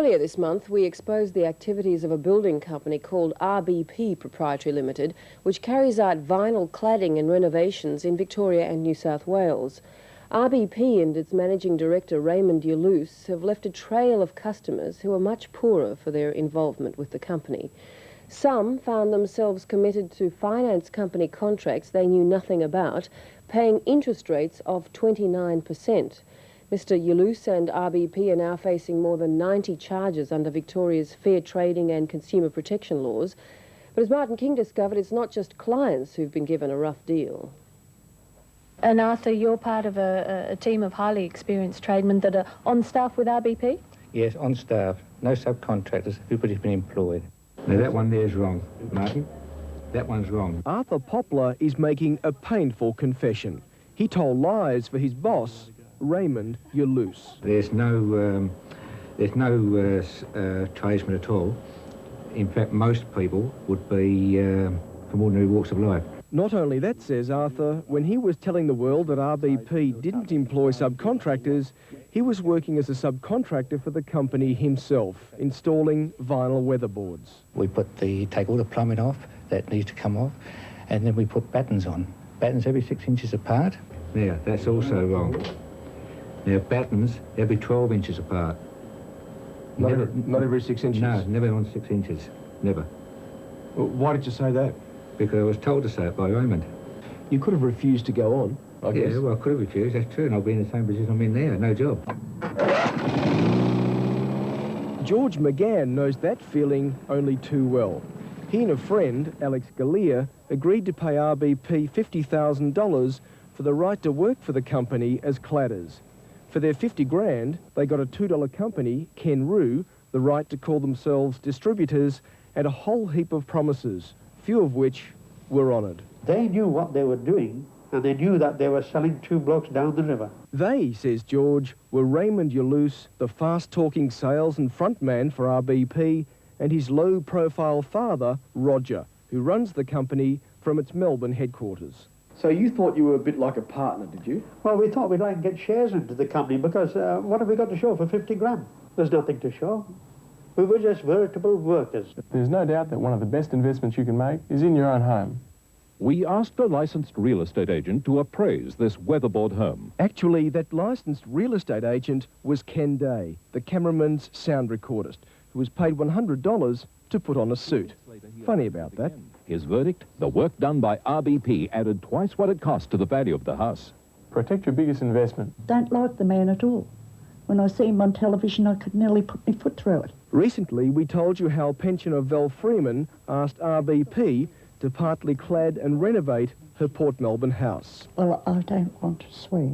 Earlier this month, we exposed the activities of a building company called RBP Proprietary Limited, which carries out vinyl cladding and renovations in Victoria and New South Wales. RBP and its managing director, Raymond Yallouz, have left a trail of customers who are much poorer for their involvement with the company. Some found themselves committed to finance company contracts they knew nothing about, paying interest rates of 29%. Mr. Yallouz and RBP are now facing more than 90 charges under Victoria's fair trading and consumer protection laws. But as Martin King discovered, it's not just clients who've been given a rough deal. And Arthur, you're part of a team of highly experienced tradesmen that are on staff with RBP? Yes, on staff. No subcontractors. Everybody's been employed. Now that one there's wrong, Martin. That one's wrong. Arthur Poplar is making a painful confession. He told lies for his boss, Raymond Yallouz. There's no tradesman at all. In fact, most people would be from ordinary walks of life. Not only that, says Arthur, when he was telling the world that RBP didn't employ subcontractors, he was working as a subcontractor for the company himself, installing vinyl weatherboards. We take all the plumbing off that needs to come off, and then we put battens on. Battens every 6 inches apart. Now, that's also wrong. Now, battens every 12 inches apart. Not every 6 inches? No, never on 6 inches. Never. Well, why did you say that? Because I was told to say it by Raymond. You could have refused to go on, I guess. Yeah, well, I could have refused, that's true, and I'll be in the same position I'm in now, no job. George McGann knows that feeling only too well. He and a friend, Alex Galea, agreed to pay RBP $50,000 for the right to work for the company as cladders. For their 50 grand, they got a $2 company, Ken Roo, the right to call themselves distributors, and a whole heap of promises, few of which were honoured. They knew what they were doing, and they knew that they were selling 2 blocks down the river. They, says George, were Raymond Yallouz, the fast-talking sales and frontman for RBP, and his low-profile father, Roger, who runs the company from its Melbourne headquarters. So you thought you were a bit like a partner, did you? Well, we thought we'd like to get shares into the company because what have we got to show for 50 grand? There's nothing to show. We were just veritable workers. There's no doubt that one of the best investments you can make is in your own home. We asked a licensed real estate agent to appraise this weatherboard home. Actually, that licensed real estate agent was Ken Day, the cameraman's sound recordist, who was paid $100 to put on a suit. Funny about that. His verdict, the work done by RBP added twice what it cost to the value of the house. Protect your biggest investment. Don't like the man at all. When I see him on television, I could nearly put my foot through it. Recently, we told you how pensioner Val Freeman asked RBP to partly clad and renovate her Port Melbourne house. Well, I don't want to swear,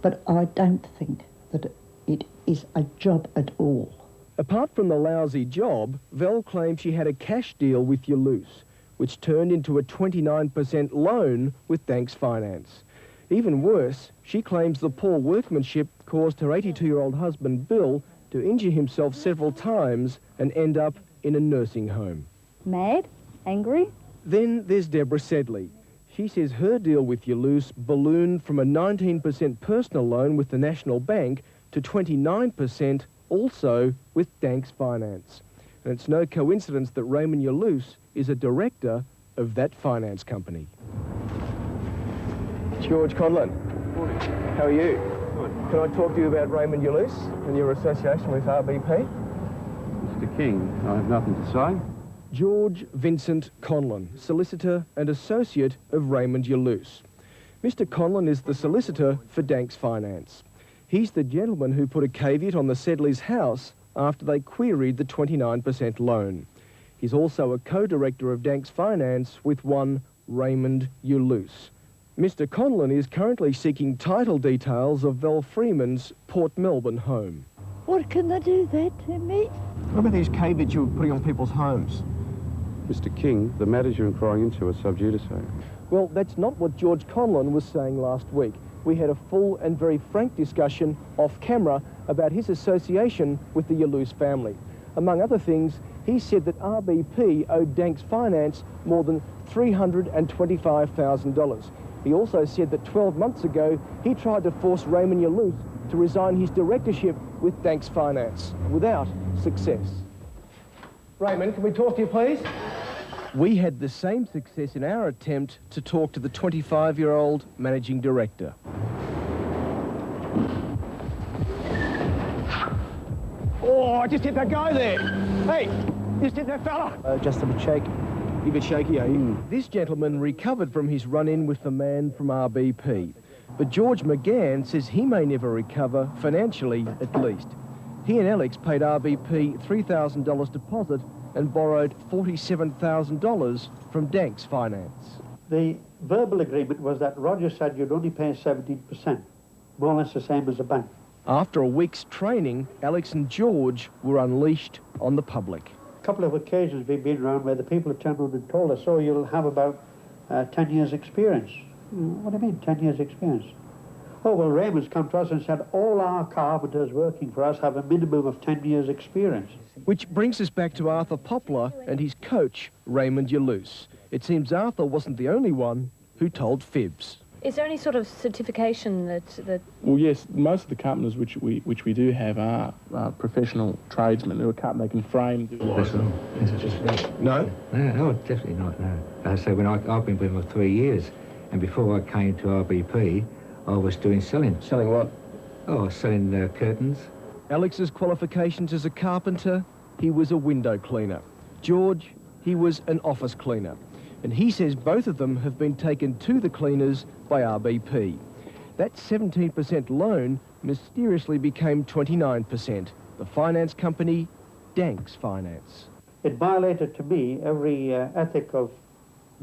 but I don't think that it is a job at all. Apart from the lousy job, Val claimed she had a cash deal with Yallouz, which turned into a 29% loan with Danks Finance. Even worse, she claims the poor workmanship caused her 82-year-old husband, Bill, to injure himself several times and end up in a nursing home. Mad? Angry? Then there's Deborah Sedley. She says her deal with Yallouz ballooned from a 19% personal loan with the National Bank to 29% also with Danks Finance. And it's no coincidence that Raymond Yallouz is a director of that finance company. George Conlon. Morning. How are you? Good. Can I talk to you about Raymond Yallouz and your association with RBP? Mr. King, I have nothing to say. George Vincent Conlon, solicitor and associate of Raymond Yallouz. Mr. Conlon is the solicitor for Danks Finance. He's the gentleman who put a caveat on the Sedleys' house after they queried the 29% loan. He's also a co-director of Danks Finance with one Raymond Yallouz. Mr. Conlon is currently seeking title details of Val Freeman's Port Melbourne home. What can they do that to me? What about these caveats you were putting on people's homes? Mr. King, the matters you're inquiring into are sub judice. Well, that's not what George Conlon was saying last week. We had a full and very frank discussion off camera about his association with the Yallouz family. Among other things, he said that RBP owed Danks Finance more than $325,000. He also said that 12 months ago, he tried to force Raymond Yallouz to resign his directorship with Danks Finance without success. Raymond, can we talk to you, please? We had the same success in our attempt to talk to the 25-year-old managing director. Oh, I just hit that guy there. Hey, just hit that fella. Just a bit shaky. You a bit shaky, are you? This gentleman recovered from his run-in with the man from RBP. But George McGann says he may never recover, financially at least. He and Alex paid RBP $3,000 deposit and borrowed $47,000 from Danks Finance. The verbal agreement was that Roger said you'd only pay 17%, more or less the same as a bank. After a week's training, Alex and George were unleashed on the public. A couple of occasions we've been around where the people have turned around and told us, oh, you'll have about 10 years experience. What do you mean, 10 years experience? Oh, well, Raymond's come to us and said all our carpenters working for us have a minimum of 10 years experience. Which brings us back to Arthur Poplar and his coach, Raymond Yallouz. It seems Arthur wasn't the only one who told fibs. Is there any sort of certification that... Well, yes, most of the carpenters which we do have are professional tradesmen who are they can frame. That's all. It's just that. No? No, definitely not, no. So when I've been with them for 3 years, and before I came to RBP, I was doing selling. Selling what? Oh, selling curtains. Alex's qualifications as a carpenter, he was a window cleaner. George, he was an office cleaner. And he says both of them have been taken to the cleaners by RBP. That 17% loan mysteriously became 29%. The finance company, Danks Finance. It violated to me every ethic of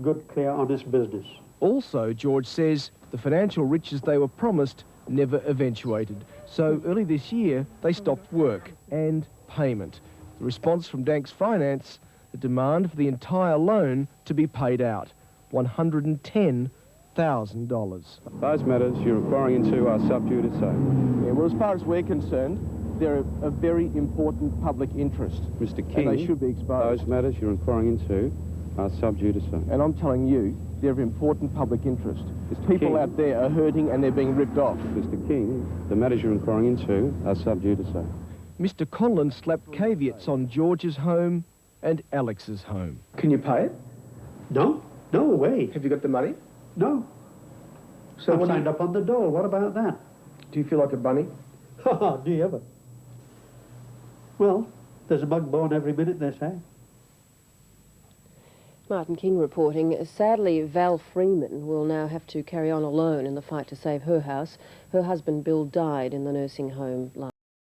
good, clear, honest business. Also, George says the financial riches they were promised never eventuated. So early this year, they stopped work and payment. The response from Danks Finance, the demand for the entire loan to be paid out, $110,000. Those matters you're inquiring into are sub judice. Yeah, well, as far as we're concerned, they're a very important public interest. Mr. King, and they should be exposed. those matters you're inquiring into are sub judice. And I'm telling you, they're of important public interest. People King. out there are hurting and they're being ripped off. Mr. King, the matters you're inquiring into are sub judice. Mr. Conlon slapped caveats on George's home and Alex's home. Can you pay it? No, no way. Have you got the money? No. So I'm what signed up on the dole. What about that? do you feel like a bunny? Do you ever? Well, there's a bug born every minute, they say. Martin King reporting. Sadly, Val Freeman will now have to carry on alone in the fight to save her house. Her husband Bill died in the nursing home last